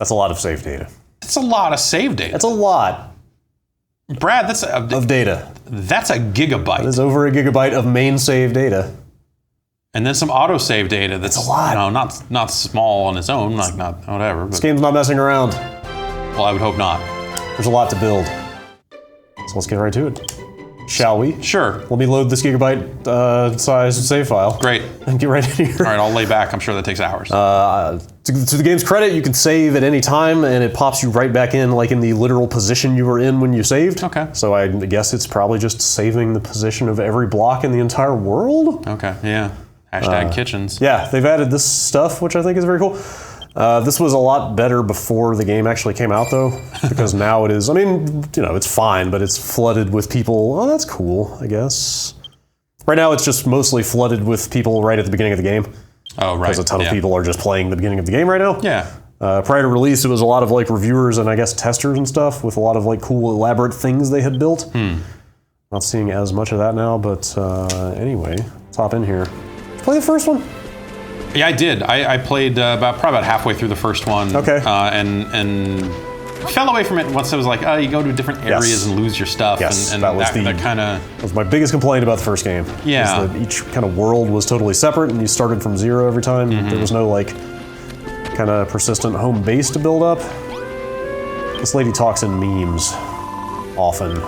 That's a lot of save data. That's a lot of save data. That's a lot. Brad, that's of data. That's a gigabyte. That is over a gigabyte of main save data. And then some autosave data that's a lot. You know, not small on its own, like not whatever. But, this game's not messing around. well, I would hope not. There's a lot to build. So let's get right to it. Shall we? Sure. Let me load this gigabyte size save file. Great. And get right in here. All right, I'll lay back. I'm sure that takes hours. To the game's credit, you can save at any time, and it pops you right back in, like in the literal position you were in when you saved. Okay. So I guess it's probably just saving the position of every block in the entire world. Okay, yeah. Hashtag kitchens. Yeah, they've added this stuff, which I think is very cool. This was a lot better before the game actually came out, though, because now it is, I mean, you know, it's fine, but it's flooded with people. Oh, that's cool, I guess. Right now, it's just mostly flooded with people right at the beginning of the game. Oh, right. Because a ton of people are just playing the beginning of the game right now. Yeah. Prior to release, it was a lot of like reviewers and I guess testers and stuff with a lot of like cool, elaborate things they had built. Not seeing as much of that now, but anyway, let's hop in here. Play the first one. Yeah, I did. I played probably about halfway through the first one. Okay. And fell away from it once I was like, oh, you go to different areas and lose your stuff. Yes, and that was my biggest complaint about the first game. Yeah. Is that each kind of world was totally separate and you started from zero every time. There was no like kind of persistent home base to build up. This lady talks in memes often.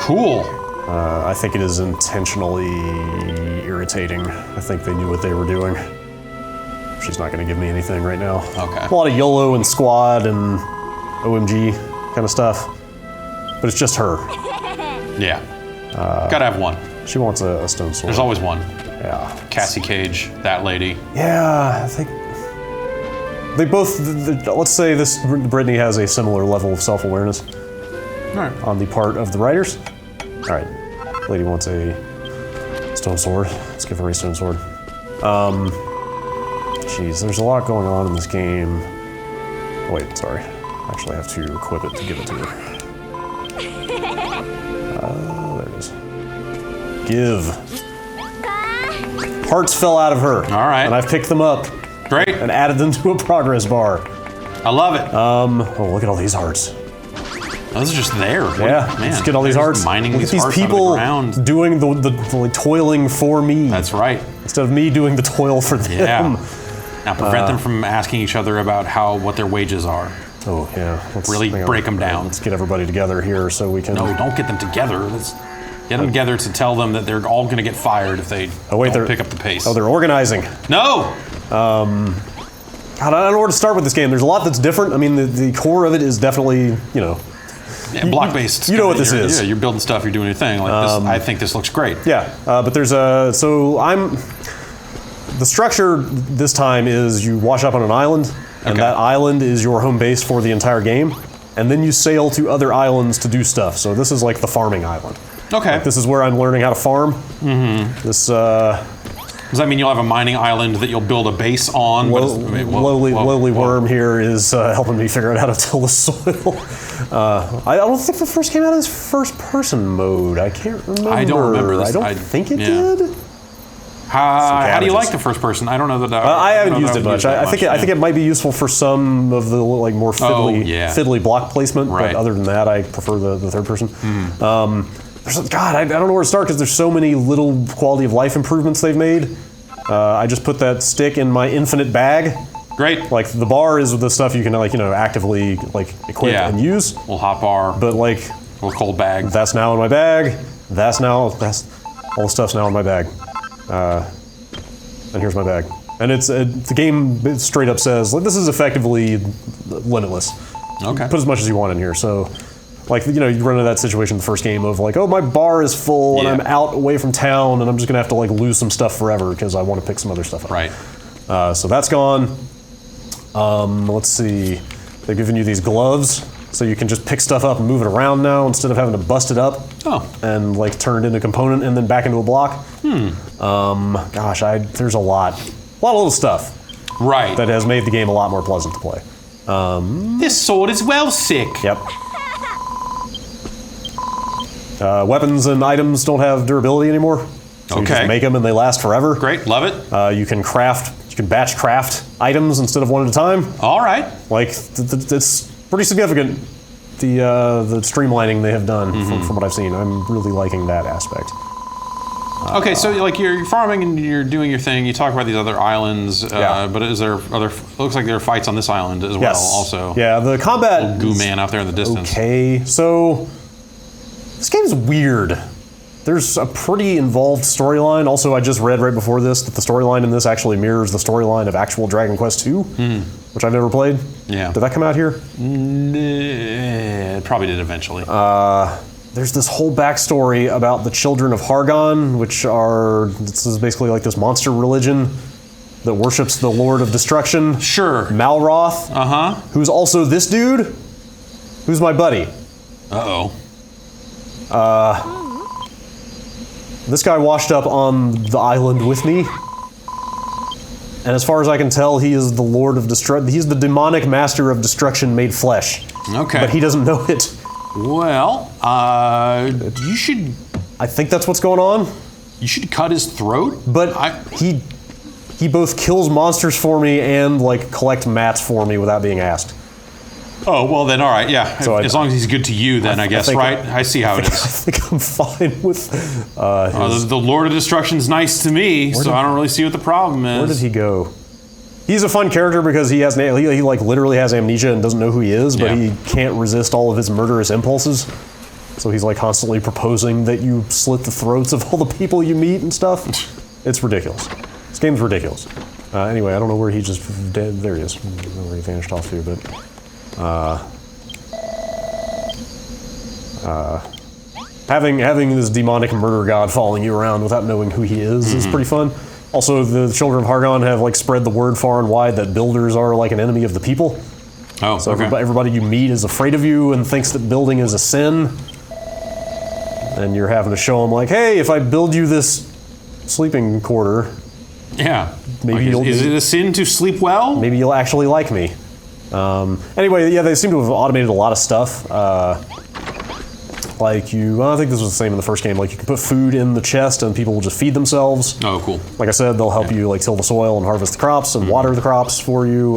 Cool. I think it is intentionally irritating. I think they knew what they were doing. She's not going to give me anything right now. Okay. A lot of YOLO and squad and OMG kind of stuff, but it's just her. Yeah. Gotta have one. She wants a stone sword. There's always one. Yeah. Cassie Cage, that lady. Yeah, I think they both. Let's say Brittany has a similar level of self-awareness on the part of the writers. All right, lady wants a stone sword. Let's give her a stone sword. Jeez, there's a lot going on in this game. Oh, wait, sorry. Actually, I have to equip it to give it to her. There it is. Give. Hearts fell out of her. All right. And I've picked them up. Great. And added them to a progress bar. I love it. Oh, look at all these hearts. Those are just there. Yeah, Man, just get all these hearts. Mining look these at these hearts people out of the ground. doing the toiling for me. That's right. Instead of me doing the toil for them. Yeah. Now prevent them from asking each other about what their wages are. Oh, yeah. Let's really break them down. Let's get everybody together here so we can... No, don't get them together. Let's get them together to tell them that they're all going to get fired if they don't pick up the pace. Oh, they're organizing. No! God, I don't know where to start with this game. There's a lot that's different. I mean, the core of it is definitely, you know... Yeah, block-based. You know what this is. Yeah, you're building stuff, you're doing your thing. Like this, I think this looks great. Yeah, but there's the structure this time is you wash up on an island, and that island is your home base for the entire game, and then you sail to other islands to do stuff. So this is like the farming island. Okay. Like this is where I'm learning how to farm. Mm-hmm. This, does that mean you'll have a mining island that you'll build a base on? Lowly worm here is helping me figure out how to till the soil. I don't think the first came out as first-person mode. I can't remember. I don't remember this. I don't think it did. How do you like the first person? I don't know that. I haven't used it much. I think it might be usable for some of the like more fiddly block placement. But other than that, I prefer the third person. God, I don't know where to start because there's so many little quality of life improvements they've made. I just put that stick in my infinite bag. Great. Like the bar is the stuff you can actively equip and use. Little hot bar. But like little cold bag. That's now in my bag. All the stuff's now in my bag. And here's my bag. And it's the game straight up says like this is effectively limitless. Okay. Put as much as you want in here. So like you run into that situation in the first game of like, oh, my bar is full and I'm out away from town and I'm just gonna have to like lose some stuff forever because I want to pick some other stuff up. Right. So that's gone. Let's see. They've given you these gloves so you can just pick stuff up and move it around now instead of having to bust it up and like turn it into a component and then back into a block. Gosh, there's a lot of little stuff. Right. That has made the game a lot more pleasant to play. This sword is well sick. Yep. Weapons and items don't have durability anymore. So you just make them and they last forever. Great, love it. You can batch craft items instead of one at a time. All right. Like, it's pretty significant, the streamlining they have done from what I've seen. I'm really liking that aspect. Okay, so like you're farming and you're doing your thing. You talk about these other islands, but is there other? Looks like there are fights on this island as well. Also, yeah, the combat. Little goo man out there in the distance. Okay, so this game's weird. There's a pretty involved storyline. Also, I just read right before this that the storyline in this actually mirrors the storyline of actual Dragon Quest II, which I've never played. Yeah, did that come out here? It probably did eventually. There's this whole backstory about the children of Hargon, this is basically like this monster religion that worships the Lord of Destruction. Sure. Malroth. Who's also this dude, who's my buddy. This guy washed up on the island with me. And as far as I can tell, he is the Lord of Destruction. He's the demonic master of destruction made flesh. Okay. But he doesn't know it. Well, you should... I think that's what's going on. You should cut his throat? But he both kills monsters for me and, like, collect mats for me without being asked. Oh, well then, all right, yeah. So as long as he's good to you, then I guess, right? I see how it is. I think I'm fine with the Lord of Destruction's nice to me, so I don't really see what the problem is. Where did he go? He's a fun character because he like literally has amnesia and doesn't know who he is, but he can't resist all of his murderous impulses. So he's like constantly proposing that you slit the throats of all the people you meet and stuff. It's ridiculous. This game's ridiculous. Anyway, I don't know where he just dead. There he is. I don't know where he vanished off to, but having this demonic murder god following you around without knowing who he is pretty fun. Also, the children of Hargon have like spread the word far and wide that builders are like an enemy of the people. Oh, so everybody you meet is afraid of you and thinks that building is a sin. And you're having to show them like, hey, if I build you this sleeping quarter, maybe is it a sin to sleep well? Maybe you'll actually like me. Anyway, yeah, they seem to have automated a lot of stuff. I think this was the same in the first game. Like, you can put food in the chest and people will just feed themselves. Oh, cool. Like I said, they'll help you like till the soil and harvest the crops and water the crops for you.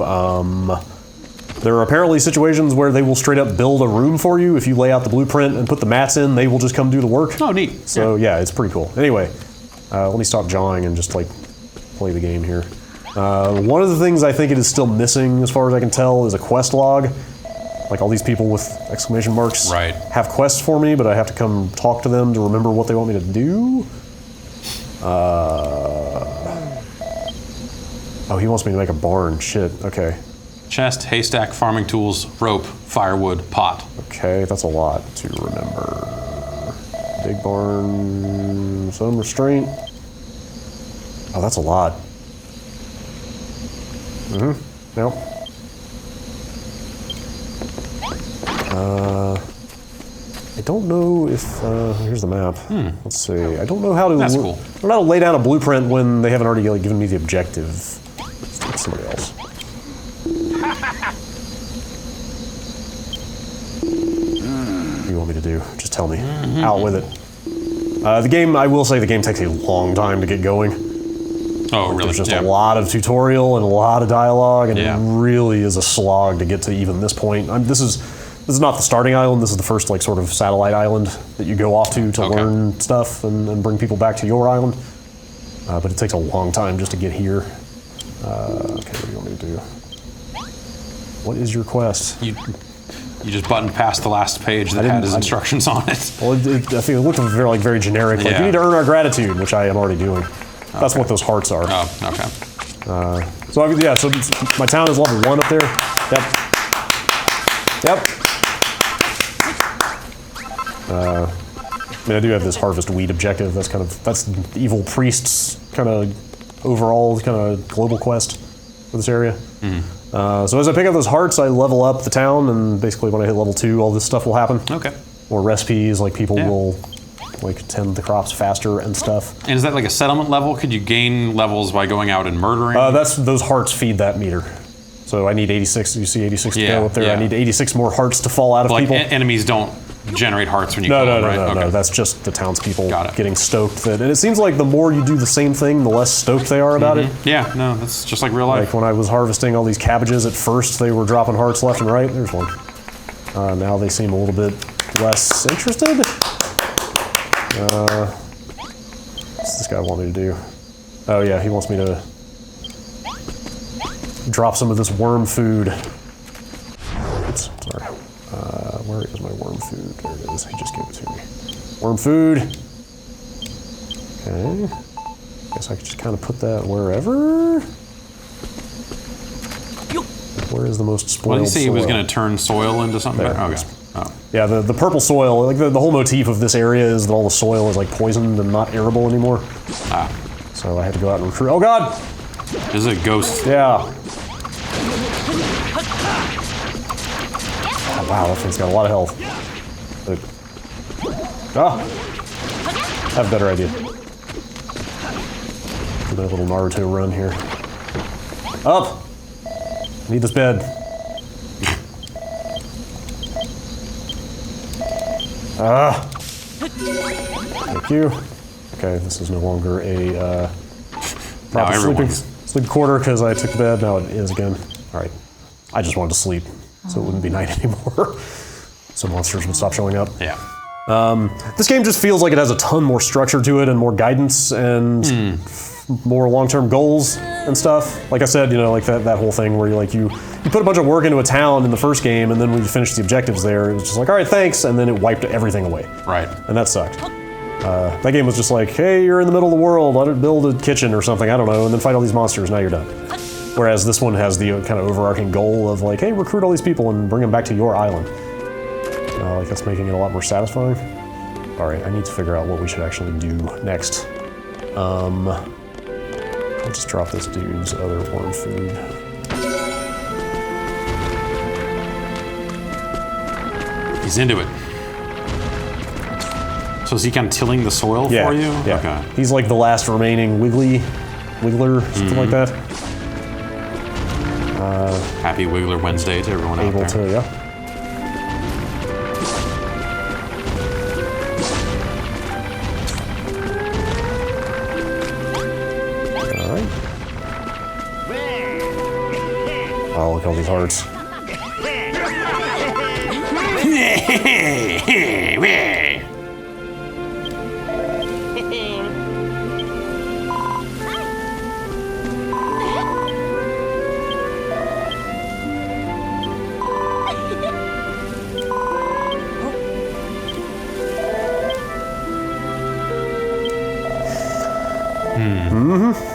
There are apparently situations where they will straight up build a room for you. If you lay out the blueprint and put the mats in, they will just come do the work. Oh, neat. So yeah, it's pretty cool. Anyway, let me stop jawing and just like play the game here. One of the things I think it is still missing, as far as I can tell, is a quest log. Like all these people with exclamation marks have quests for me, but I have to come talk to them to remember what they want me to do. Oh, he wants me to make a barn. Shit, okay. Chest, haystack, farming tools, rope, firewood, pot. Okay, that's a lot to remember. Big barn, some restraint. Oh, that's a lot. Nope. I don't know if here's the map. Let's see. I don't know how to. That's cool. I don't know how to lay down a blueprint when they haven't already given me the objective. Let's take somebody else. What do you want me to do? Just tell me. Out with it. The game. I will say the game takes a long time to get going. Oh, really? There's just a lot of tutorial and a lot of dialogue, and it really is a slog to get to even this point. This is not the starting island. This is the first like sort of satellite island that you go off to learn stuff and bring people back to your island. But it takes a long time just to get here. Okay, what do you want me to do? What is your quest? You just buttoned past the last page that had his instructions on it. Well, I think it looked very generic. Like, you need to earn our gratitude, which I am already doing. That's what those hearts are. Oh, okay. So my town is level 1 up there. Yep. I do have this harvest wheat objective. That's the evil priest's kind of overall kind of global quest for this area. So as I pick up those hearts, I level up the town, and basically when I hit level 2, all this stuff will happen. Okay. More recipes, like people will like tend the crops faster and stuff. And is that like a settlement level? Could you gain levels by going out and murdering? Those hearts feed that meter. So I need 86. You see 86 to go up there. I need 86 more hearts to fall out of people. Enemies don't generate hearts when you kill them, right? No. That's just the townspeople Got it. getting stoked. And it seems like the more you do the same thing, the less stoked they are about it. Yeah, no, that's just like real life. Like when I was harvesting all these cabbages, at first they were dropping hearts left and right. There's one. Now they seem a little bit less interested. What's this guy want me to do? Oh yeah, he wants me to drop some of this worm food. Oops, sorry. Where is my worm food? There it is. He just gave it to me. Worm food. Okay. Guess I could just kind of put that wherever. Where is the most spoiled soil? What did you say he was going to turn soil into something? There, okay. yes. Oh. Yeah, the purple soil, like the whole motif of this area is that all the soil is like poisoned and not arable anymore. Ah. So I had to go out and recruit. Oh God! This is a ghost. Yeah. Oh, wow, that thing's got a lot of health. I have a better idea. Do that little Naruto run here. Up! Need this bed. Thank you. Okay, this is no longer a proper sleeping quarter because I took the bed. Now it is again. All right. I just wanted to sleep, so it wouldn't be night anymore. So monsters would stop showing up. Yeah. This game just feels like it has a ton more structure to it and more guidance and more long-term goals and stuff. Like I said, you know, like that whole thing where you put a bunch of work into a town in the first game, and then when you finished the objectives there, it was just like, all right, thanks, and then it wiped everything away. Right. And that sucked. That game was just like, hey, you're in the middle of the world, let it build a kitchen or something, I don't know, and then fight all these monsters, now you're done. Whereas this one has the kind of overarching goal of like, hey, recruit all these people and bring them back to your island. Like that's making it a lot more satisfying. All right, I need to figure out what we should actually do next. I'll just drop this dude's other worm food. He's into it. So is he kind of tilling the soil for you? Yeah. Okay. He's like the last remaining wiggler, something like that. Happy Wiggler Wednesday to everyone out there. Able to, yeah. Oh, look at all these hearts.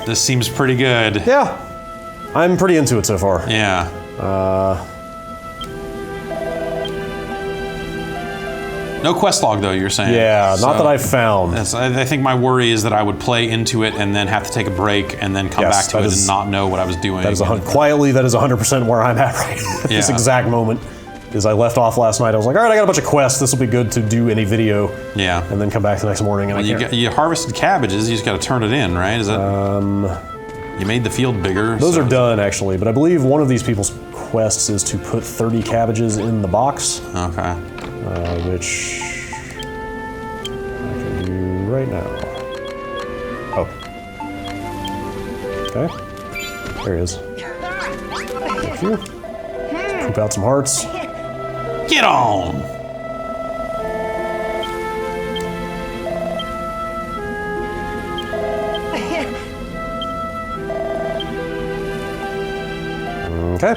This seems pretty good. Yeah. I'm pretty into it so far. Yeah. No quest log though, you're saying? Yeah, not that I've found. I think my worry is that I would play into it and then have to take a break and then come back to it and not know what I was doing. That is quietly, that is 100% where I'm at right at this exact moment. Is I left off last night. I was like, all right, I got a bunch of quests. This will be good to do any video. Yeah. And then come back the next morning. And you harvested cabbages. You just got to turn it in, right? Is that? You made the field bigger. Those are done actually, but I believe one of these people's quests is to put 30 cabbages in the box. Okay. Which I can do right now. Oh. Okay. There it is. Thank you. Let's poop out some hearts. Get on! Okay.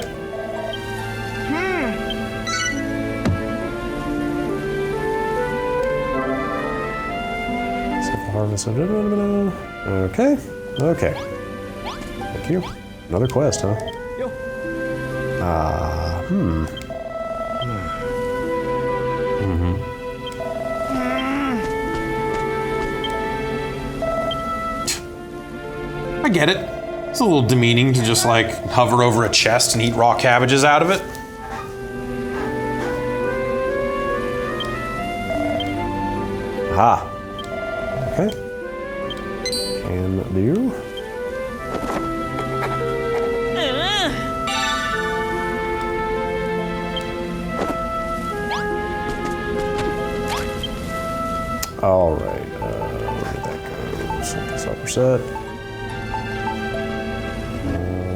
Harvest. Okay. Okay. Thank you. Another quest, huh? I get it. It's a little demeaning to just like hover over a chest and eat raw cabbages out of it. Aha. Okay. Can do. All right. Where did that go? Simple supper set.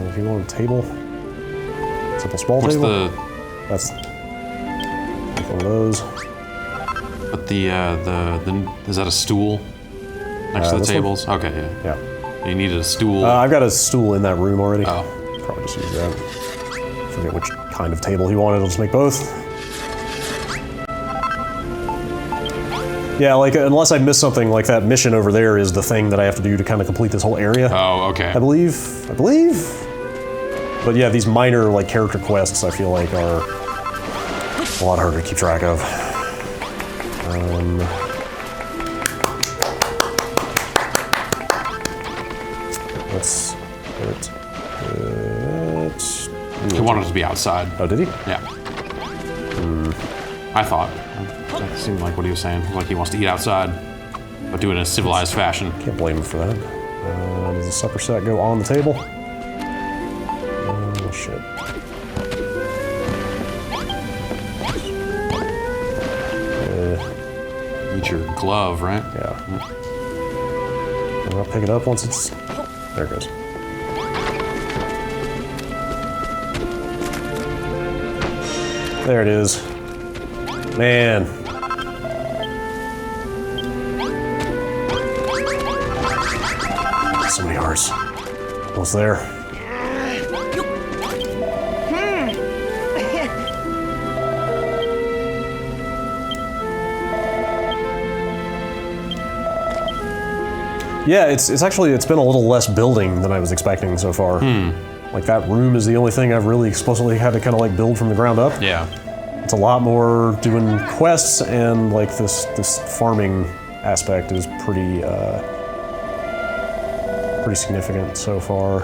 If you want a table, simple small table. That's one of those. But the is that a stool next to the tables? One? Okay, yeah. You needed a stool. I've got a stool in that room already. Oh. Probably just use that. Forget which kind of table he wanted. I'll just make both. Yeah, like unless I miss something, like that mission over there is the thing that I have to do to kind of complete this whole area. Oh, okay. I believe. But yeah, these minor like character quests I feel like are a lot harder to keep track of. Let's put it. He wanted it to be outside. Oh, did he? Yeah. I thought. That seemed like what he was saying. Like he wants to eat outside, but do it in a civilized fashion. Can't blame him for that. Does the supper set go on the table? Oh, shit. Eat your glove, right? Yeah. And I'll pick it up once it's... There it goes. There it is. Man. So many hearts. Almost there. Yeah, it's been a little less building than I was expecting so far. Like that room is the only thing I've really explicitly had to kind of like build from the ground up. Yeah. It's a lot more doing quests, and like this farming aspect is pretty significant so far.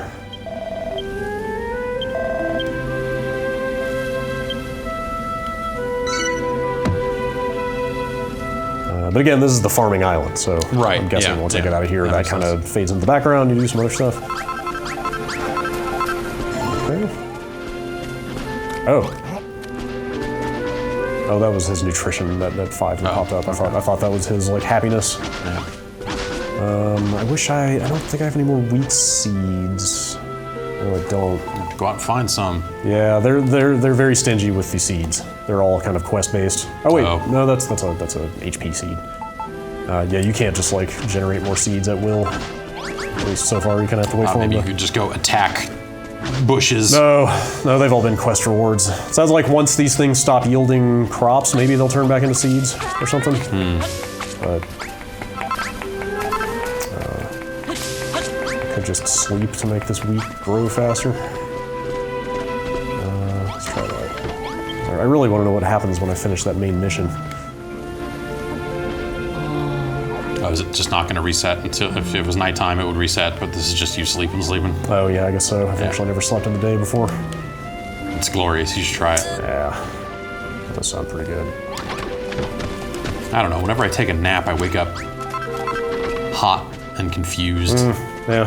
But again, this is the farming island, so right. I'm guessing once I get out of here, that kind of fades into the background. You do some other stuff. Okay. Oh, that was his nutrition. That 5 that popped up. I thought that was his like happiness. Yeah. I don't think I have any more wheat seeds. No, I don't. Go out and find some. Yeah, they're very stingy with the seeds. They're all kind of quest based. Oh wait, no, that's a HP seed. Yeah, you can't just like generate more seeds at will. At least so far, you kind of have to wait for them. Maybe you could just go attack bushes. No, they've all been quest rewards. Sounds like once these things stop yielding crops, maybe they'll turn back into seeds or something. But I could just sleep to make this wheat grow faster. Let's try that. I really want to know what happens when I finish that main mission. Oh, is it just not going to reset until if it was nighttime it would reset, but this is just you sleeping. Oh yeah, I guess so. I've actually never slept in the day before. It's glorious, you should try it. Yeah, that does sound pretty good. I don't know, whenever I take a nap I wake up hot and confused. Yeah.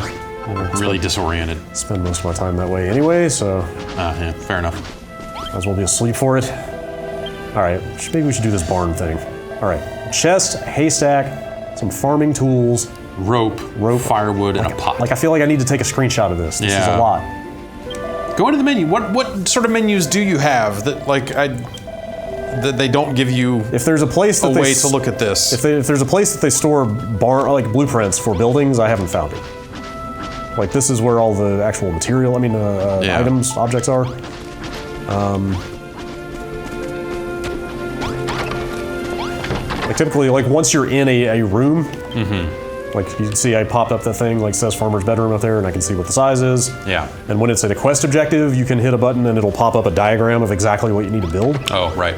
Really disoriented. Spend most of my time that way anyway, so... yeah, fair enough. Might as well be asleep for it. Alright, maybe we should do this barn thing. Alright, chest, haystack, some farming tools. Rope, firewood, and a pot. Like, I feel like I need to take a screenshot of this. This is a lot. Go into the menu. What sort of menus do you have that, like, that they don't give you if there's a place that way to look at this? If there's a place that they store like blueprints for buildings, I haven't found it. Like, this is where all the actual material, items, objects are. Like, typically, like, once you're in a room, like, you can see I popped up that thing, like, says farmer's bedroom up there, and I can see what the size is. Yeah. And when it's at a quest objective, you can hit a button and it'll pop up a diagram of exactly what you need to build. Oh, right.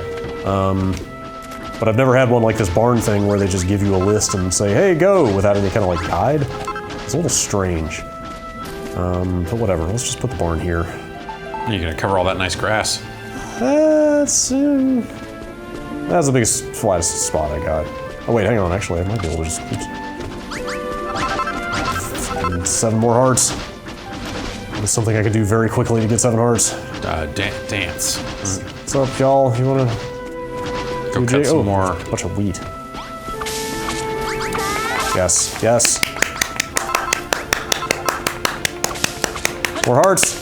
But I've never had one like this barn thing where they just give you a list and say, hey, go, without any kind of, like, guide. It's a little strange. But whatever, let's just put the barn here. You're gonna cover all that nice grass. That's the biggest, flattest spot I got. Oh wait, hang on, actually I might be able to just... 7 more hearts. That's something I could do very quickly to get 7 hearts. Dance. What's up, y'all? You wanna... Go cut some more. A bunch of wheat. Yes, yes. More hearts.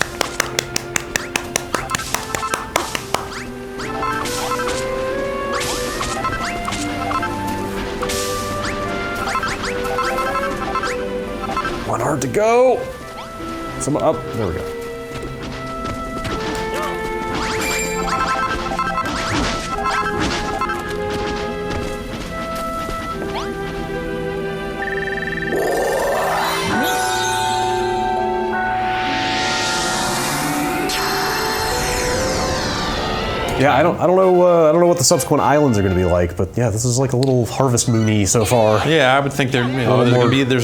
One heart to go. Someone up. There we go. Yeah, I don't know what the subsequent islands are going to be like, but yeah, this is like a little Harvest Moon-y so far. Yeah, I would think there's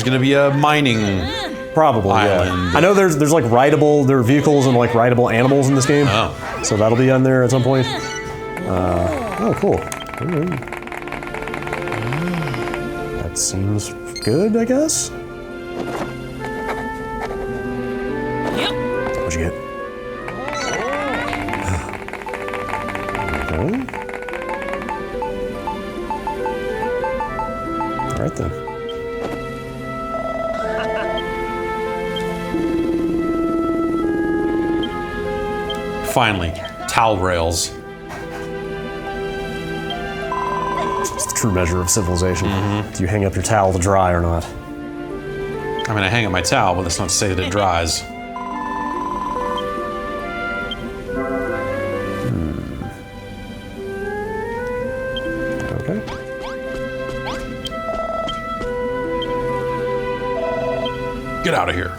going to be a mining probably island. Yeah. I know there's like rideable, there are vehicles and like rideable animals in this game. Oh. So that'll be on there at some point. Oh, cool. That seems good, I guess. What'd you get? Okay. All right then. Finally, towel rails. It's the true measure of civilization. Do you hang up your towel to dry or not? I mean, I hang up my towel, but that's not to say that it dries. Okay. Get out of here.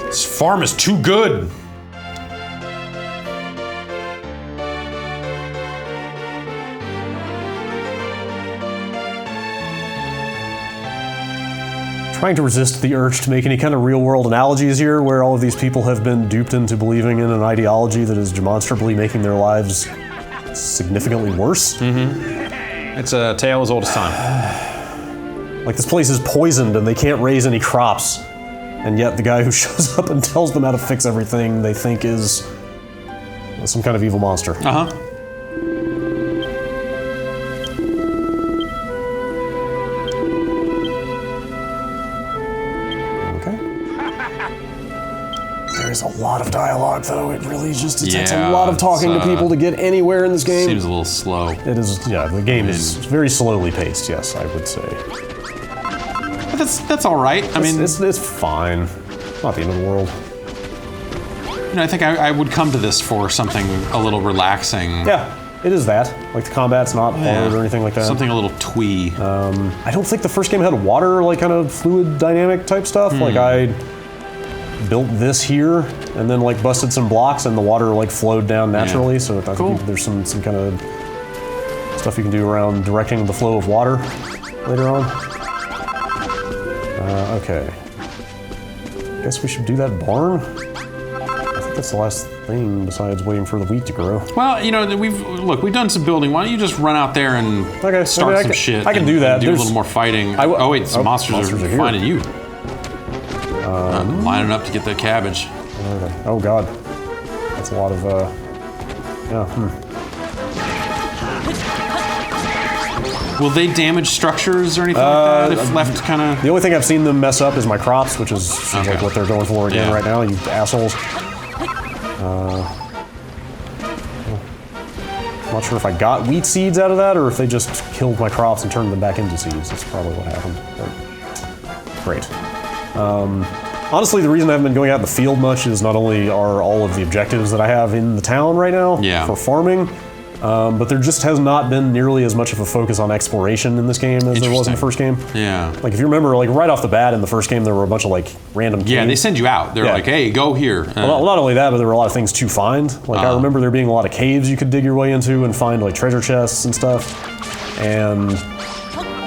This farm is too good. Trying to resist the urge to make any kind of real-world analogies here, where all of these people have been duped into believing in an ideology that is demonstrably making their lives significantly worse. It's a tale as old as time. Like, this place is poisoned and they can't raise any crops. And yet the guy who shows up and tells them how to fix everything they think is some kind of evil monster. There's a lot of dialogue, though. It really just takes a lot of talking to people to get anywhere in this game. Seems a little slow. It is, yeah, the game is very slowly paced, yes, I would say. But that's all right. I mean, it's fine. Not the end of the world. You know, I think I would come to this for something a little relaxing. Yeah, it is that. Like, the combat's not hard or anything like that. Something a little twee. I don't think the first game had water, like, kind of fluid dynamic type stuff. Like, I built this here and then like busted some blocks and the water like flowed down naturally. So I think there's some kind of stuff you can do around directing the flow of water later on. Okay. Guess we should do that barn. I think that's the last thing besides waiting for the wheat to grow. Well, you know, we've done some building. Why don't you just run out there and start some shit? I can do that. Do a little more fighting. Oh wait, some monsters are finding you. Lining up to get the cabbage. Okay. Oh god, that's a lot of Will they damage structures or anything like that if left kind of? The only thing I've seen them mess up is my crops, which is like what they're going for again right now. You assholes. I'm not sure if I got wheat seeds out of that or if they just killed my crops and turned them back into seeds. That's probably what happened. But great. Honestly, the reason I haven't been going out in the field much is not only are all of the objectives that I have in the town right now for farming, but there just has not been nearly as much of a focus on exploration in this game as there was in the first game. Yeah. Like, if you remember, like, right off the bat in the first game, there were a bunch of, like, random caves. Yeah, they send you out. They're like, hey, go here. Well, not only that, but there were a lot of things to find. Like, I remember there being a lot of caves you could dig your way into and find, like, treasure chests and stuff. And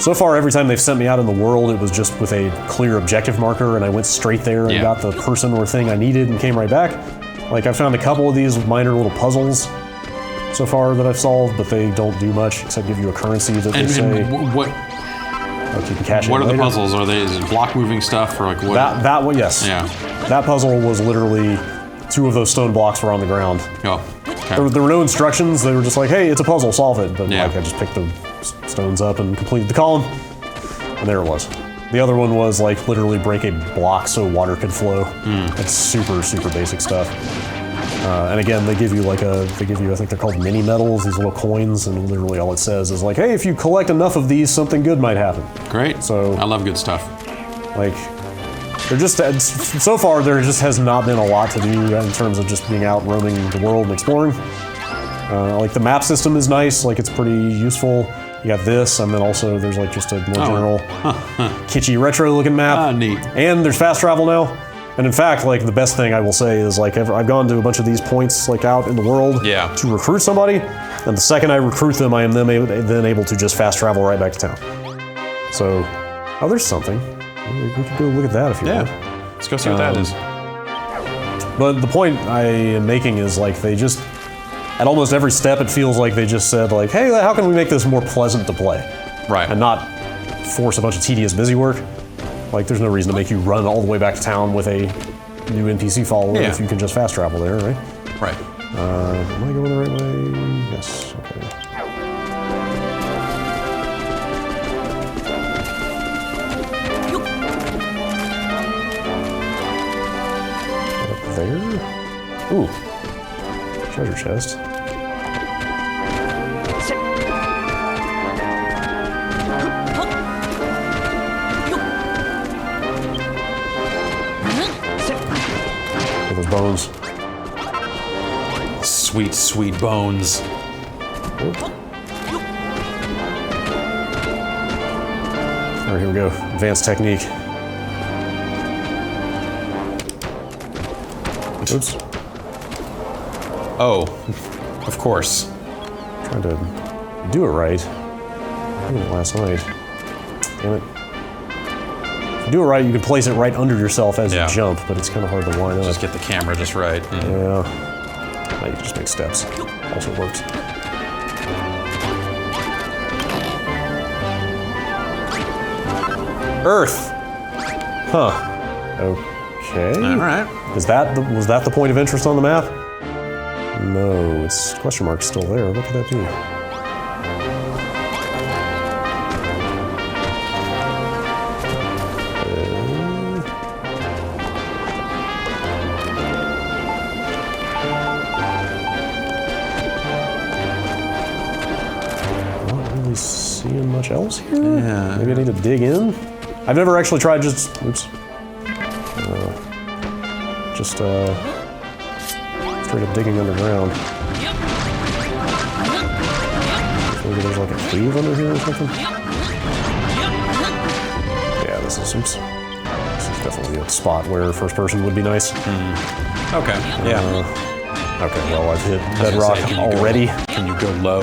so far, every time they've sent me out in the world, it was just with a clear objective marker, and I went straight there and got the person or thing I needed and came right back. Like, I found a couple of these minor little puzzles so far that I've solved, but they don't do much except give you a currency that they say. I'll keep caching. What are the puzzles? Are they block moving stuff or like what? That one, yes. Yeah. That puzzle was literally 2 of those stone blocks were on the ground. Oh. Okay. There were no instructions. They were just like, hey, it's a puzzle, solve it. But like, I just picked the stones up and completed the column, and there it was. The other one was like literally break a block so water could flow. It's super, super basic stuff. And again, they give you I think they're called mini medals, these little coins, and literally all it says is like, hey, if you collect enough of these, something good might happen. Great. So I love good stuff. Like, so far there just has not been a lot to do in terms of just being out roaming the world and exploring. Like the map system is nice, like it's pretty useful. You got this, and then also there's like just a more general kitschy retro looking map. Neat. And there's fast travel now. And in fact, like the best thing I will say is like I've gone to a bunch of these points like out in the world to recruit somebody, and the second I recruit them, I am then able to just fast travel right back to town. So, there's something. We could go look at that if you want. Yeah, let's go see what that is. But the point I am making is like they just, at almost every step, it feels like they just said like, hey, how can we make this more pleasant to play? Right. And not force a bunch of tedious busy work. Like, there's no reason to make you run all the way back to town with a new NPC follower if you can just fast travel there, right? Right. Am I going the right way? Yes, okay. Up there? Ooh. Treasure chest. Those bones. Sweet, sweet bones. All right, here we go. Advanced technique. Oops. Oh, of course. Trying to do it right. I did it last night. Damn it. If you do it right, you can place it right under yourself as you jump, but it's kind of hard to line up. Just get the camera just right. Yeah. Now you can just make steps. Also works. Earth. Huh. Okay. All right. Was that the point of interest on the map? No, it's question mark still there. What could that be? Seeing much else here? Yeah. Maybe I need to dig in? I've never actually tried just straight up digging underground. Maybe there's like a cave under here or something? Yeah, this is definitely a spot where first person would be nice. Okay, yeah. Okay, well, I've hit bedrock already. Can you go low?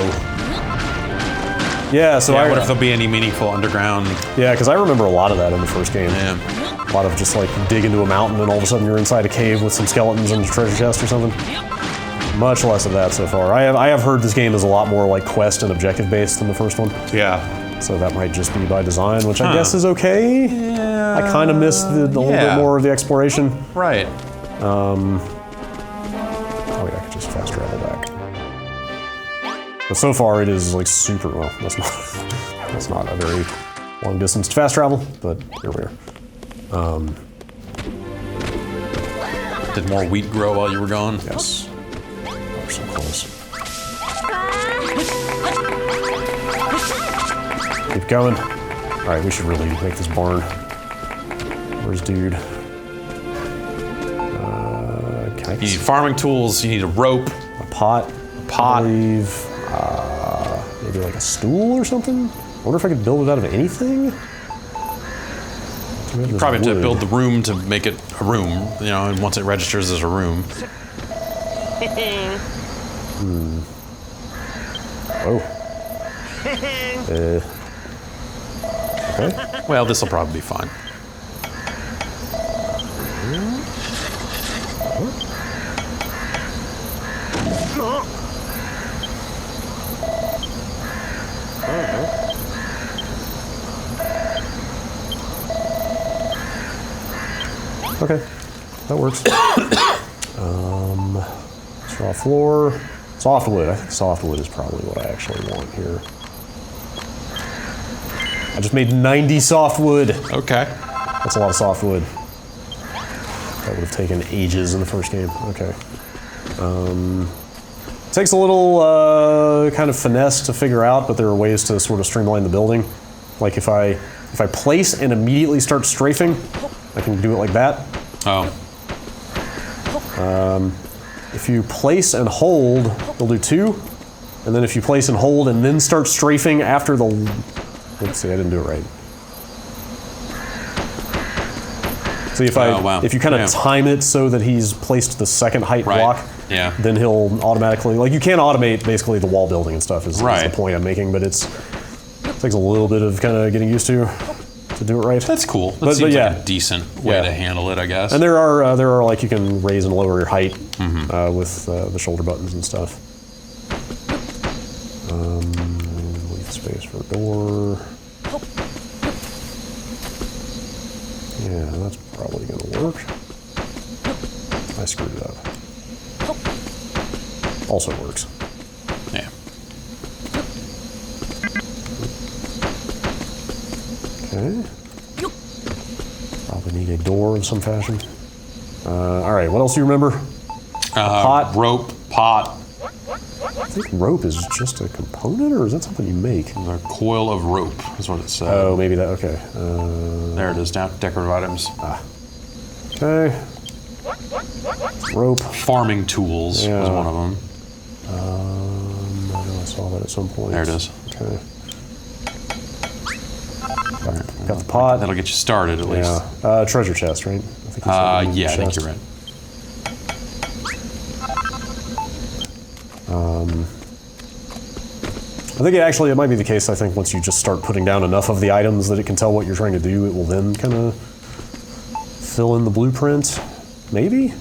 Yeah, so I wonder if there'll be any meaningful underground. Yeah, because I remember a lot of that in the first game. Yeah. A lot of just like dig into a mountain and all of a sudden you're inside a cave with some skeletons and a treasure chest or something. Much less of that so far. I have heard this game is a lot more like quest and objective based than the first one. Yeah. So that might just be by design, which I guess is okay. Yeah. I kind of missed a little bit more of the exploration. Right. Oh yeah, I could just fast travel back. But so far it is like super, well, that's not a very long distance to fast travel, but here we are. Did more wheat grow while you were gone? Yes. We're so close. Keep going. All right, we should really make this barn. Where's dude? You need farming tools, you need a rope. A pot. I believe, maybe like a stool or something? I wonder if I could build it out of anything? You probably have to build the room to make it a room, you know, and once it registers as a room. Oh. Okay. Well, this will probably be fine. Okay, that works. Straw floor. Softwood. I think softwood is probably what I actually want here. I just made 90 softwood. Okay. That's a lot of softwood. That would have taken ages in the first game. Okay. Takes a little kind of finesse to figure out, but there are ways to sort of streamline the building. Like if I place and immediately start strafing, I can do it like that. Oh. If you place and hold, you'll do 2. And then if you place and hold and then start strafing after the... Let's see, I didn't do it right. See, if you kind of time it so that he's placed the second height block, then he'll automatically... Like, you can automate basically the wall building and stuff is the point I'm making, but it takes a little bit of kind of getting used to do it right. That's cool. That seems like a decent way to handle it, I guess. And there are like you can raise and lower your height with the shoulder buttons and stuff. Leave space for a door. Yeah, that's probably going to work. I screwed it up. Also works. Yeah. Okay. Probably need a door of some fashion. All right, what else do you remember? Pot? Rope, pot. I think rope is just a component, or is that something you make? A coil of rope is what it said. Oh, maybe that, okay. There it is, down decorative items. Okay. Rope. Farming tools was one of them. I know I saw that at some point. There it is. Okay. Got the pot. That'll get you started at least. Treasure chest, right? I think I think you're right. I think it might be the case, I think, once you just start putting down enough of the items that it can tell what you're trying to do, it will then kind of fill in the blueprint. Maybe?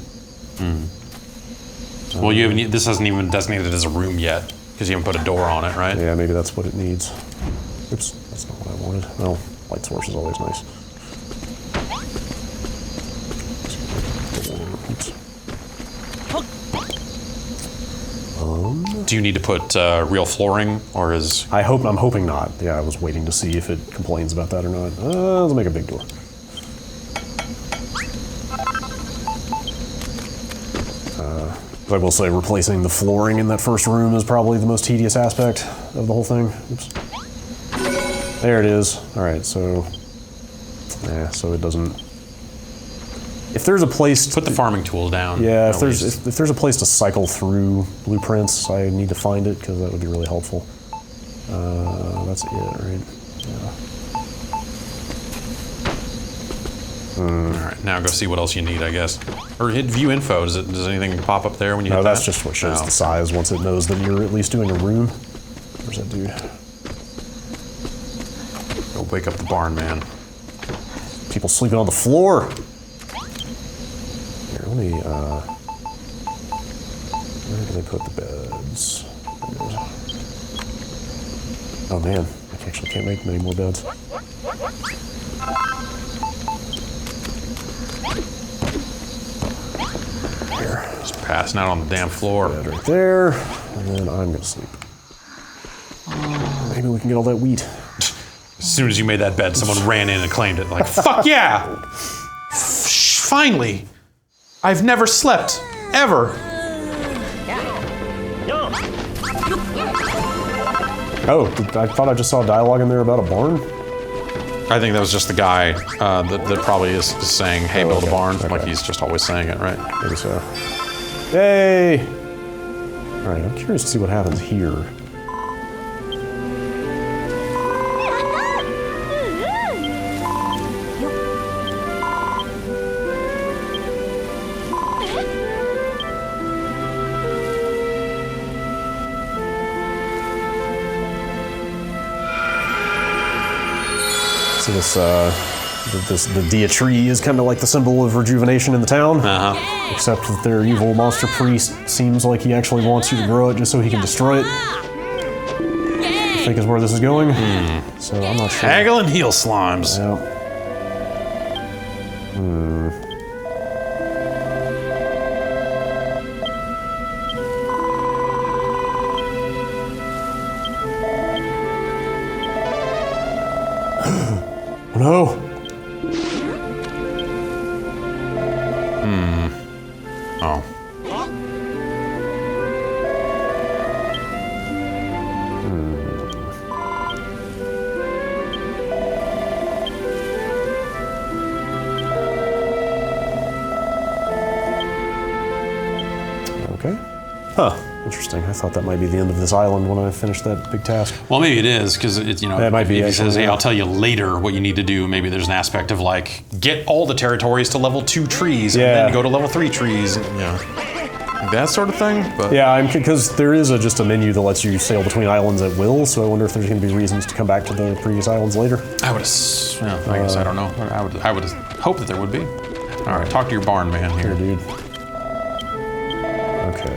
Well, this isn't even designated as a room yet, because you haven't put a door on it, right? Yeah, maybe that's what it needs. Oops, that's not what I wanted. Well, light source is always nice. Do you need to put real flooring, or is... I'm hoping not. Yeah, I was waiting to see if it complains about that or not. Let's make a big door. I will say replacing the flooring in that first room is probably the most tedious aspect of the whole thing. Oops. There it is. All right, so... Yeah, so it doesn't... If there's a place... Put the farming tool down. Yeah, if there's a place to cycle through blueprints, I need to find it, because that would be really helpful. That's it, right? Yeah. All right, now go see what else you need, I guess. Or hit view info. Does anything pop up there when you hit that? No, that's just what shows the size once it knows that you're at least doing a room. Where's that dude? Go wake up the barn, man. People sleeping on the floor. Here, let me, where do they put the beds? Oh man, I actually can't make many more beds. Here. Just passing out on the damn floor. Bed right there, and then I'm gonna sleep. Maybe we can get all that wheat. As soon as you made that bed, someone ran in and claimed it. Like, fuck yeah! Finally! I've never slept, ever. Oh, I thought I just saw dialogue in there about a barn. I think that was just the guy that probably is saying, hey, build a barn. Like he's just always saying it, right? Maybe so. Yay! All right, I'm curious to see what happens here. The Dia tree is kind of like the symbol of rejuvenation in the town. Except that their evil monster priest seems like he actually wants you to grow it just so he can destroy it. I think is where this is going. So I'm not sure. Haggle and heel slimes. Yeah. No. Oh. Okay. Huh. Interesting. I thought that might be the end of this island when I finished that big task. Well, maybe it is, because it's, That might be. If he says, hey, I'll tell you later what you need to do, maybe there's an aspect of like, get all the territories to level 2 trees, and then go to level 3 trees. That sort of thing. But because there is just a menu that lets you sail between islands at will, so I wonder if there's going to be reasons to come back to the previous islands later. I would, I guess I don't know. I would hope that there would be. All right, talk to your barn man here. Here, dude. Okay.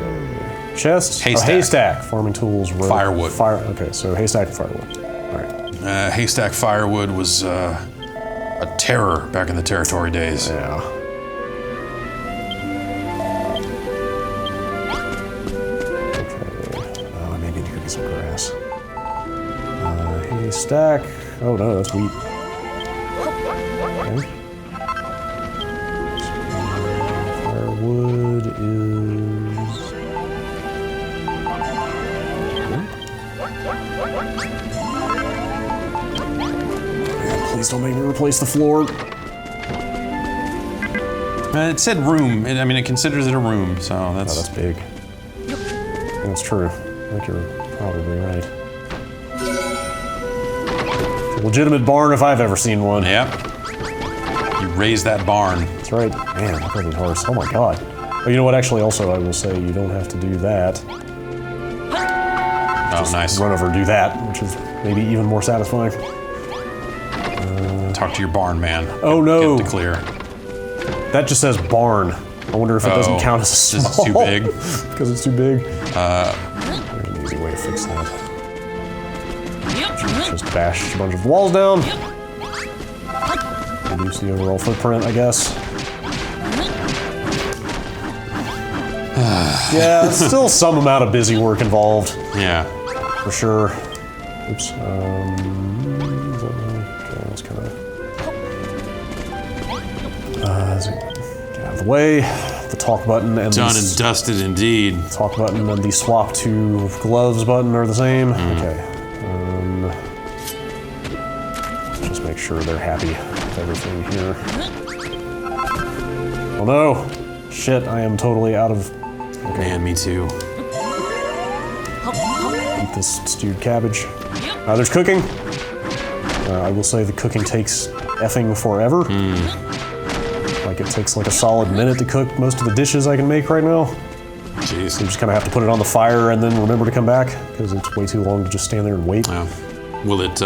Chest. Haystack. Haystack. Farming tools. Rope. Firewood. Okay, so haystack and firewood. All right. Haystack firewood was a terror back in the territory days. Yeah. Okay. I may need to get some grass. Haystack. Oh no, that's wheat. Okay. Firewood is. Please don't make me replace the floor. It said room. I mean, it considers it a room, so that's... Oh, that's big. That's true. I think you're probably right. It's a legitimate barn if I've ever seen one. Yep. You raise that barn. That's right. Man, that building horse. Oh my god. Oh, you know what? Actually, also, I will say you don't have to do that. Just nice. Run over and do that, which is maybe even more satisfying. Talk to your barn man. Oh no! Get it to clear. That just says barn. I wonder if it doesn't count as a small. This is too big. Because it's too big. There's an easy way to fix that. Just bash a bunch of walls down. Reduce the overall footprint, I guess. Yeah, still some amount of busy work involved. Yeah. For sure. Oops. That's kind of. Get out of the way. The talk button and done and dusted indeed. Talk button and the swap to gloves button are the same. Okay. Just make sure they're happy with everything here. Oh no! Shit! I am totally out of. Okay. Man, me too. Eat this stewed cabbage. There's cooking. I will say the cooking takes effing forever. Like it takes like a solid minute to cook most of the dishes I can make right now. Jeez. So you just kind of have to put it on the fire and then remember to come back because it's way too long to just stand there and wait. Oh. Will it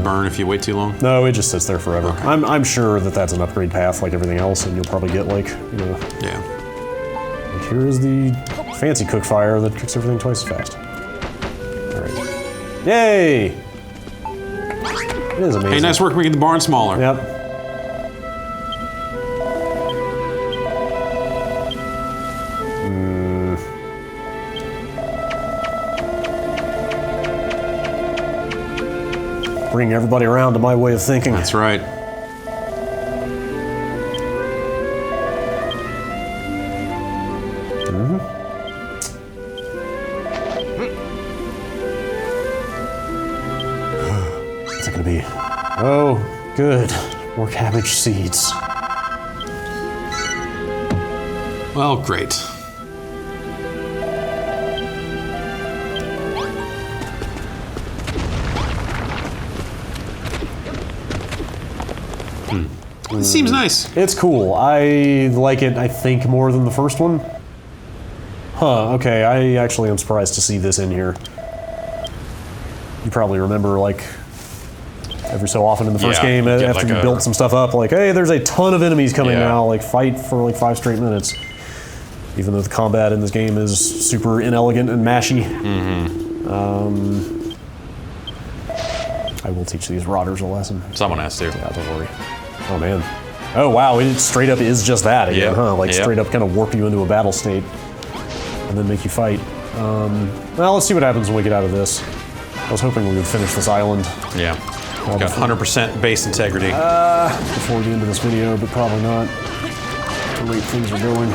burn if you wait too long? No, it just sits there forever. Okay. I'm sure that that's an upgrade path like everything else, and you'll probably get like, you know. Yeah. Like here's the fancy cook fire that cooks everything twice as fast. All right. Yay! It is amazing. Hey, nice work making the barn smaller. Yep. Bring everybody around to my way of thinking. That's right. What's it gonna be? Oh, good. More cabbage seeds. Well, great. It seems nice. It's cool. I like it, I think, more than the first one. Huh, okay, I actually am surprised to see this in here. You probably remember, like, every so often in the first game, after you built some stuff up, like, hey, there's a ton of enemies coming now, like, fight for like 5 straight minutes. Even though the combat in this game is super inelegant and mashy. I will teach these rotters a lesson. Someone has to. Yeah, don't worry. Oh man. Oh wow, it straight up is just that again, huh? Like straight up kind of warp you into a battle state and then make you fight. Well, let's see what happens when we get out of this. I was hoping we would finish this island. Yeah. Got 100% base integrity. Before the end of this video, but probably not. The way things are going.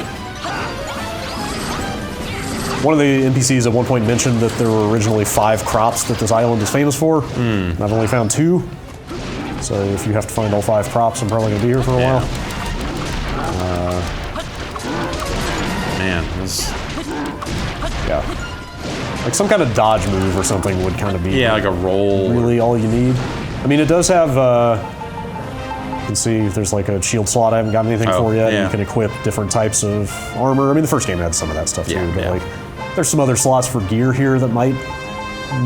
One of the NPCs at one point mentioned that there were originally 5 crops that this island is famous for. And I've only found 2. So if you have to find all 5 crops, I'm probably going to be here for a while. Man, this... Yeah. Like some kind of dodge move or something would kind of be... Yeah, like a roll. Really all you need. I mean, it does have... you can see there's like a shield slot I haven't got anything for yet. Yeah. You can equip different types of armor. I mean, the first game had some of that stuff too, but like there's some other slots for gear here that might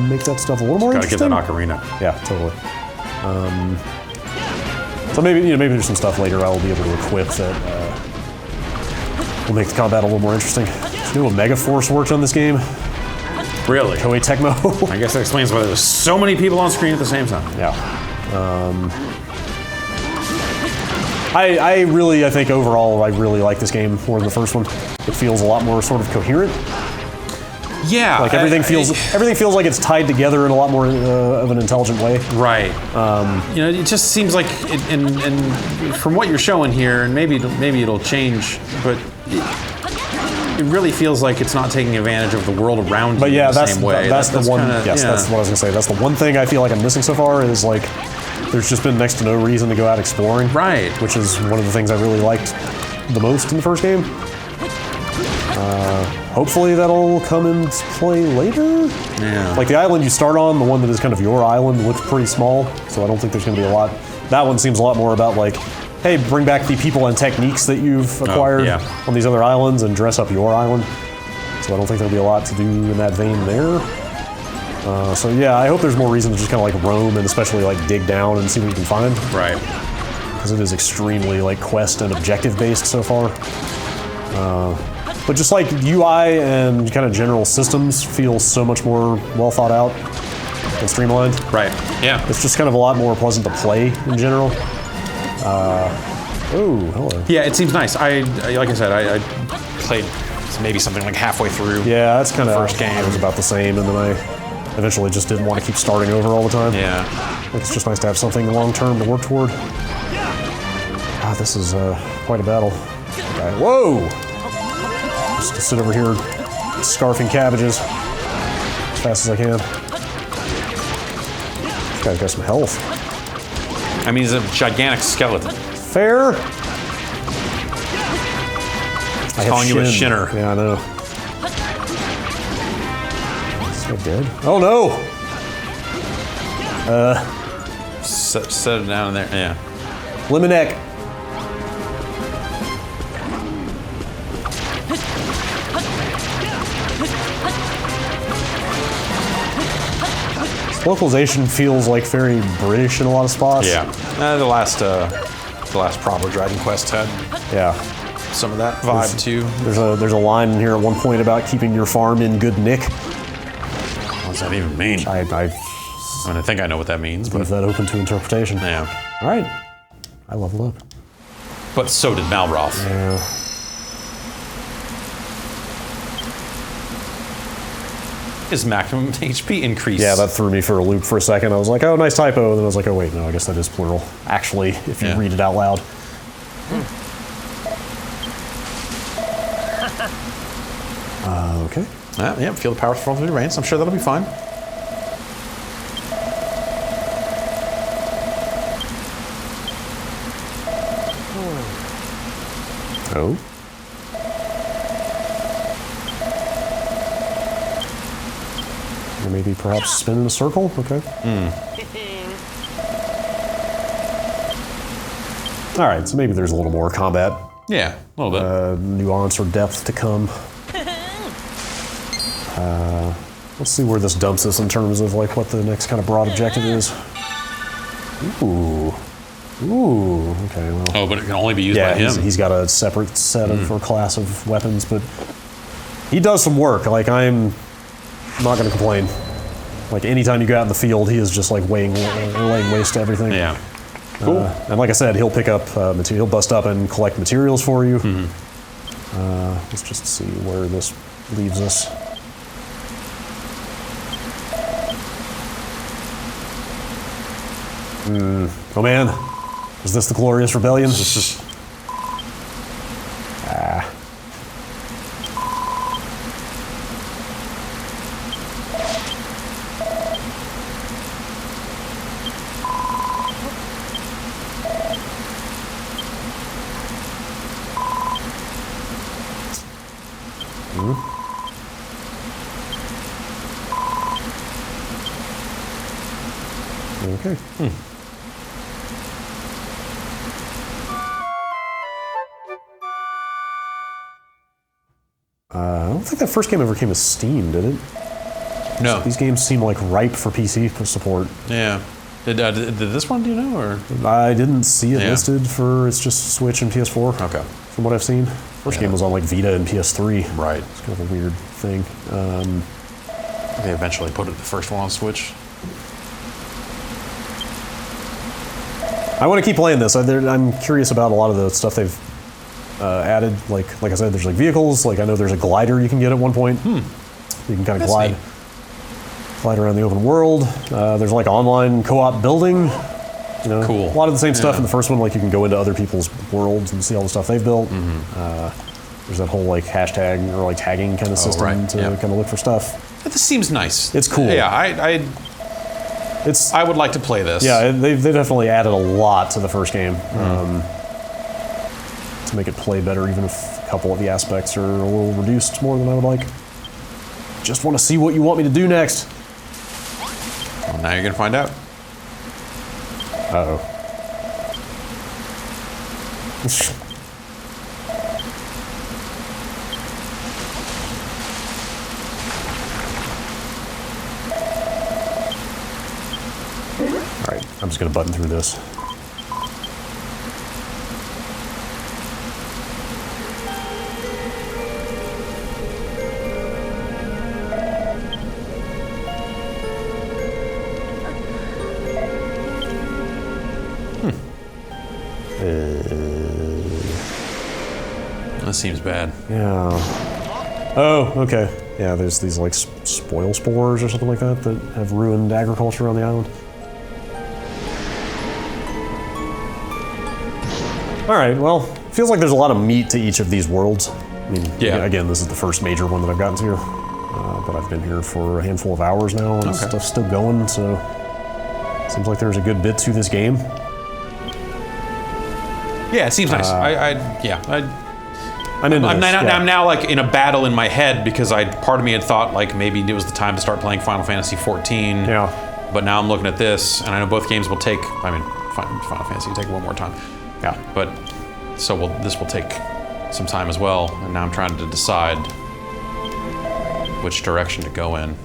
make that stuff a little more interesting. Gotta get that ocarina. Yeah, totally. So maybe maybe there's some stuff later I'll be able to equip that will make the combat a little more interesting. Did you know Mega Force worked on this game? Really? Koei Tecmo. I guess that explains why there's so many people on screen at the same time. Yeah. I think overall I really like this game more than the first one. It feels a lot more sort of coherent. Yeah, like everything feels like it's tied together in a lot more of an intelligent way. Right. You know, it just seems like, and from what you're showing here, and maybe it'll change, but it really feels like it's not taking advantage of the world around you in the same way. That's the one. Yes, that's what I was gonna say. That's the one thing I feel like I'm missing so far is like there's just been next to no reason to go out exploring. Right. Which is one of the things I really liked the most in the first game. Hopefully that'll come into play later. Yeah. Like the island you start on, the one that is kind of your island, looks pretty small, so I don't think there's going to be a lot. That one seems a lot more about like, hey, bring back the people and techniques that you've acquired on these other islands and dress up your island. So I don't think there'll be a lot to do in that vein there. So yeah, I hope there's more reason to just kind of like roam and especially like dig down and see what you can find. Right. Because it is extremely like quest and objective based so far. But just like UI and kind of general systems feel so much more well thought out and streamlined. Right. Yeah. It's just kind of a lot more pleasant to play in general. Oh, hello. Yeah, it seems nice. Like I said, I played maybe something like halfway through. Yeah, that's kind of the first game. It was about the same, and then I eventually just didn't want to keep starting over all the time. Yeah. Like it's just nice to have something long term to work toward. God, this is quite a battle. Okay. Whoa! Just to sit over here scarfing cabbages as fast as I can. This guy's got some health. I mean, he's a gigantic skeleton. Fair. He's calling you a shinner. Yeah, I know. So dead. Oh no! Set it down in there. Yeah. Lemonek. Localization feels like very British in a lot of spots. Yeah. The last proper Dragon Quest had some of that vibe too. There's a line in here at one point about keeping your farm in good nick. What does that even mean? I mean, I think I know what that means, but leave that open to interpretation. Yeah. All right. I leveled up. But so did Malroth. Yeah. Is maximum HP increase? Yeah, that threw me for a loop for a second. I was like, oh, nice typo. And then I was like, oh, wait, no, I guess that is plural. Actually, if you read it out loud. Okay. Yeah, feel the power flow through the reins. I'm sure that'll be fine. Oh. Or maybe perhaps spin in a circle? Okay. All right, so maybe there's a little more combat. Yeah, a little bit. Nuance or depth to come. Let's see where this dumps us in terms of like what the next kind of broad objective is. Ooh. Ooh, okay, well. Oh, but it can only be used by him. He's got a separate set of or class of weapons, but he does some work. Like, I'm not going to complain. Like, anytime you go out in the field, he is just like laying waste to everything. Yeah. Cool. And like I said, he'll pick up material, he'll bust up and collect materials for you. Let's just see where this leaves us. Oh man, is this the glorious rebellion? Okay. I don't think that first game ever came to Steam, did it? No. These games seem like ripe for PC support. Yeah. Did this one, do you know, or? I didn't see it listed for, it's just Switch and PS4. Okay. From what I've seen. First game was on like Vita and PS3. Right. It's kind of a weird thing. They eventually put the first one on Switch. I want to keep playing this. I'm curious about a lot of the stuff they've added. Like I said, there's like vehicles. Like I know there's a glider you can get at one point. You can kind of glide around the open world. There's like online co-op building. You know, cool. A lot of the same stuff in the first one. Like you can go into other people's worlds and see all the stuff they've built. There's that whole like hashtag or like tagging kind of system to kind of look for stuff. This seems nice. It's cool. Yeah, I would like to play this. Yeah, they definitely added a lot to the first game to make it play better, even if a couple of the aspects are a little reduced more than I would like. Just want to see what you want me to do next. Well, now you're gonna find out. Uh-oh. Alright, I'm just gonna button through this. That seems bad. Yeah. Oh, okay. Yeah, there's these like spoil spores or something like that that have ruined agriculture on the island. Alright, well, feels like there's a lot of meat to each of these worlds. I mean, again, this is the first major one that I've gotten to. But I've been here for a handful of hours now, and stuff's still going, so seems like there's a good bit to this game. Yeah, it seems nice. I'm now like in a battle in my head because part of me had thought like maybe it was the time to start playing Final Fantasy 14. Yeah. But now I'm looking at this, and I know both games will take. I mean, Final Fantasy will take one more time. Yeah. But this will take some time as well, and now I'm trying to decide which direction to go in.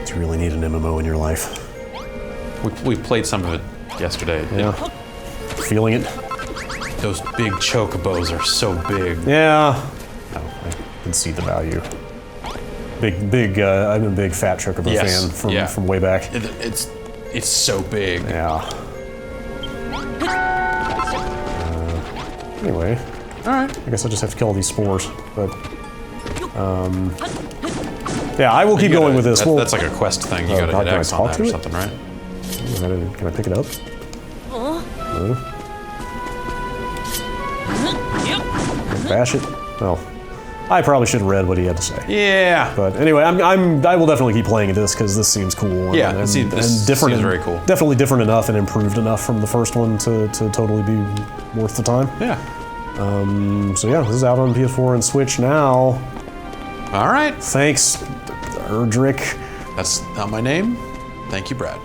You really need an MMO in your life. We played some of it yesterday. Yeah. Feeling it. Those big chocobos are so big. Yeah. No, I can see the value. I'm a big fat chocobo fan from way back. It's so big. Yeah. Anyway. All right. I guess I just have to kill all these spores, but yeah, I will keep going with this. That's like a quest thing. You gotta hit X on that or something, right? Can I pick it up? No. Bash it? Well, I probably should have read what he had to say. Yeah. But anyway, I will definitely keep playing this because this seems cool. Yeah, this seems very cool. Definitely different enough and improved enough from the first one to totally be worth the time. Yeah. So yeah, this is out on PS4 and Switch now. All right. Thanks, Erdrick. That's not my name. Thank you, Brad.